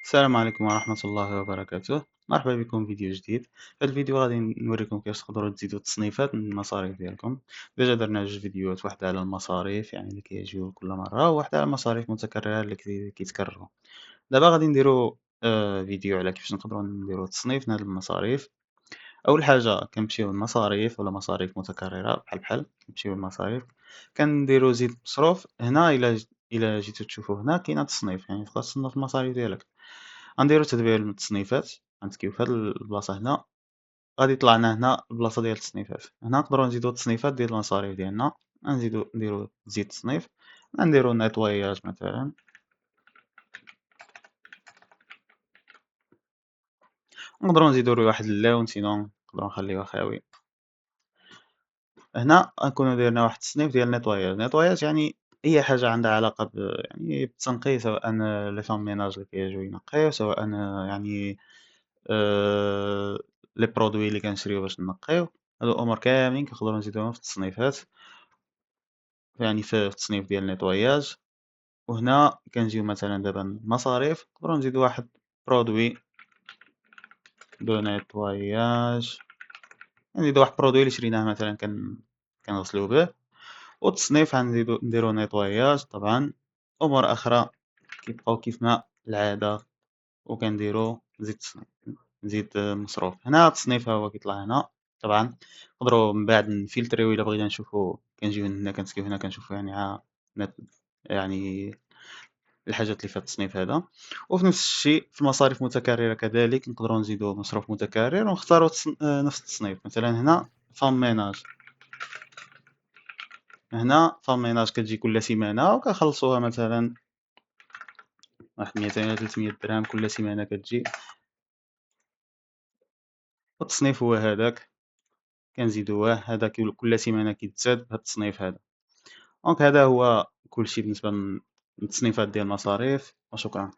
السلام عليكم ورحمة الله وبركاته. مرحبا بكم في فيديو جديد. في هذا الفيديو غادي نوريكم كيفاش تقدروا تزيدوا التصنيفات من المصاريف ديالكم. ديجا درنا جوج فيديوهات، واحد على المصاريف يعني اللي كيجيو كل مرة، وواحد على المصاريف المتكررة اللي كيتكرروا. دابا غادي نديرو فيديو على كيفاش نقدروا نديرو تصنيف لهاد المصاريف. أول حاجة كنمشيو للمصاريف ولا مصاريف متكررة بحال كنمشيو للمصاريف، كنديرو زيد مصروف. هنا إلا جيتو تشوفو هنا كاين التصنيف، يعني تقدر تصنف المصاريف ديالك. غنديرو تدوير من التصنيفات، غنتكيو في هاد البلاصة هنا، غادي يطلع لنا هنا البلاصة ديال التصنيفات. هنا نقدروا نزيدو التصنيفات ديال المصاريف ديالنا. نديرو زيد تصنيف، غنديرو نيطواياج مثلا، نقدروا نزيدو واحد اللون، سينون نقدروا نخليوه خاوي. هنا غنكونو درنا واحد التصنيف ديال نيطواياج. نيطواياج يعني أي حاجة عندها علاقة يعني بالتنقية، سواء لي فام ميناج اللي كيجيو ينقيو، سواء يعني لي برودوي اللي كنشريو باش نقيو. هادو الأمور كاملين كنقدروا نزيدوهم في التصنيفات، يعني في التصنيف ديال نيطواياج. وهنا كنجيو مثلا دابا المصاريف، نقدروا نزيدو واحد برودوي دو نيطواياج، نزيدو واحد برودوي اللي شريناه مثلا كنغسلو به. والتصنيف نديرو نيطواياج طبعا. أمور أخرى كيبقاو كيفما العادة، وكنديرو زيت تصنيف، نزيد مصروف. هنا التصنيف ها هو كيطلع هنا. طبعا نقدروا من بعد نفلتريو الا بغينا نشوفو، كنجيو هنا كنتسكيو هنا كنشوفو يعني يعني الحاجات اللي فيها التصنيف هذا. وفي نفس الشيء في المصاريف المتكررة كذلك نقدروا نزيدو مصروف متكرر ونختاروا نفس التصنيف. مثلا هنا فام ميناج، هنا فام ميناج كتجي كل سيمانة وكنخلصوها مثلا واحد 200 ولا 300 درهم كل سيمانة كتجي. والتصنيف هو هذاك، كنزيدوه هذا كل سيمانة كيتزاد بهذا التصنيف هذا. دونك هذا هو كلشي بالنسبة للتصنيفات ديال المصاريف، وشكرا.